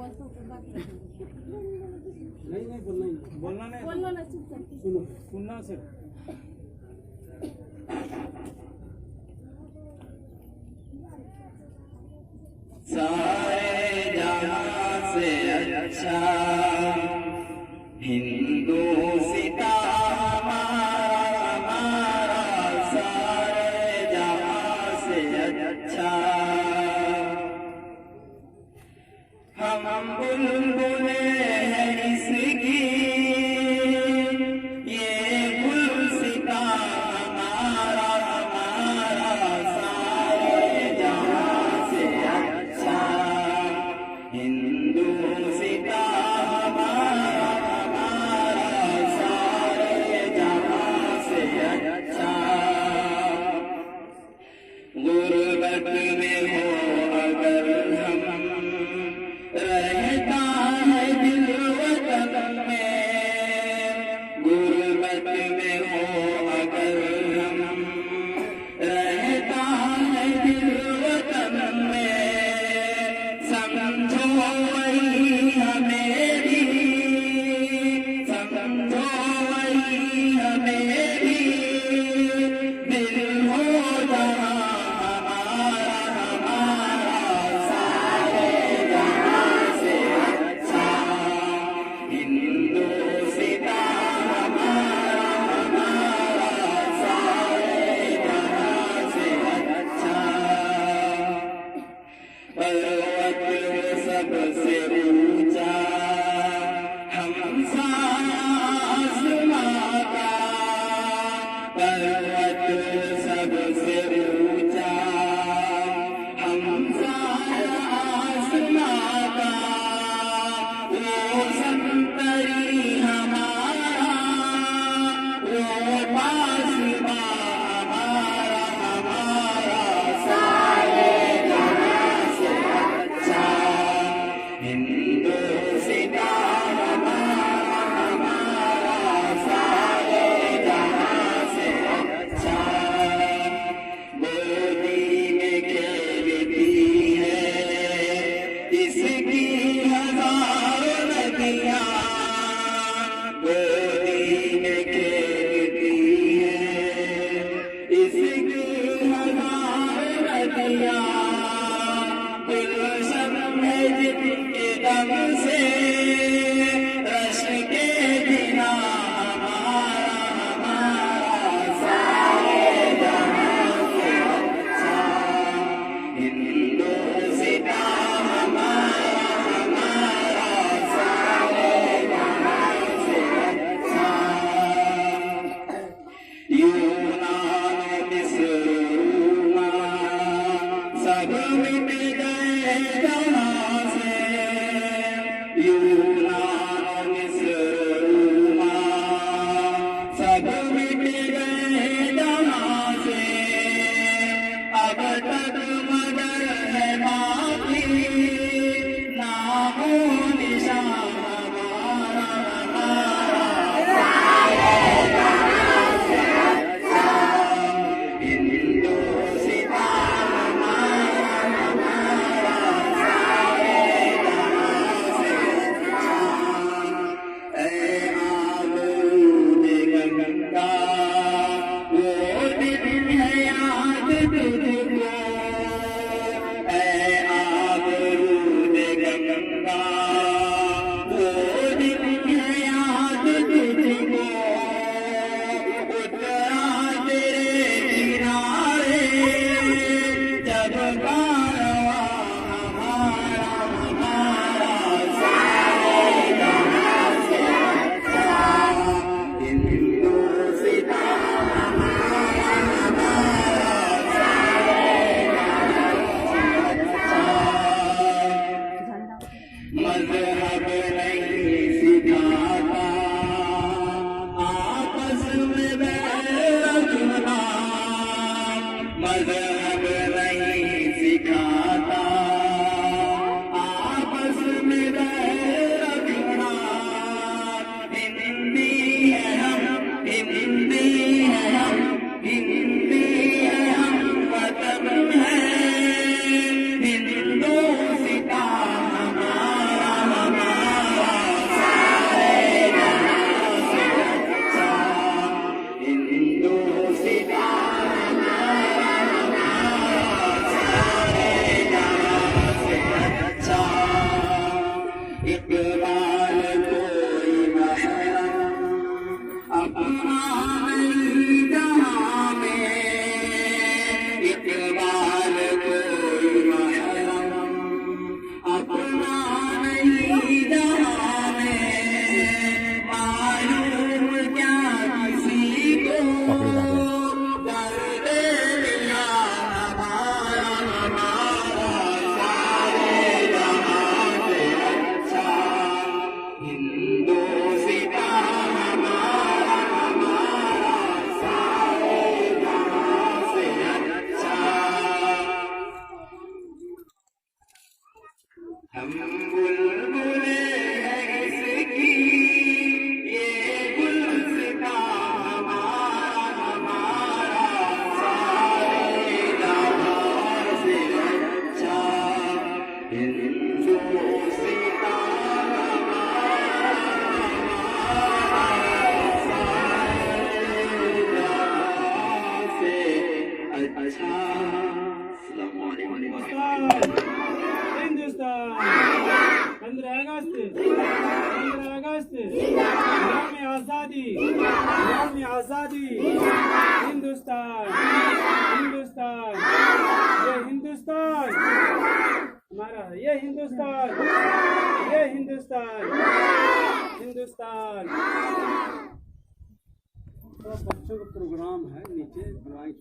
नहीं नहीं बोलना नहीं सुनो सुनना सिर्फ सारे जहां से अच्छा हिंदू सीता हमारा सारे जहां से अच्छा हम बुलबुले हैं इसकी ये गुलसिता हमारा सारे जहां से अच्छा हिंदू सीता हमारा सारे जहां से अच्छा गुर्बत में हो अगर हम रहता है दिल वतन में गुर्बत में हो अगर हम रहता है दिल वतन में समझो वही हमेरी समझो वही हमेरी दिल हो जहाँ सबसे ऊंचा हम आसमां का पर्वत सबसे ऊंचा हम आसमां का वो संतरी हमारा वो पासबा हमारा सारे जहां से अच्छा हिंदू सीता हमारा सारे जहां से अच्छा गोदी में खेलती है इसकी हजारों नदियां गोदी में खेलती है इसकी हजारों नदियां गुलशन है जिनके दम से रश के बिना हमारा सारे जहां से अच्छा हिंदू सीता हमारा सारे जहां से अच्छा यूनान मिस्र सब मिट गए जहां से हम बुलबुले हैं इसकी ये गुलसितां हमारा सारे जहां से अच्छा हिंदुस्तां अच्छा। हिंदुस्तान 15 अगस्त यौम आज़ादी हिंदुस्तान ये हिंदुस्तान हमारा ये हिंदुस्तान तो बच्चों का प्रोग्राम है नीचे ड्राइंग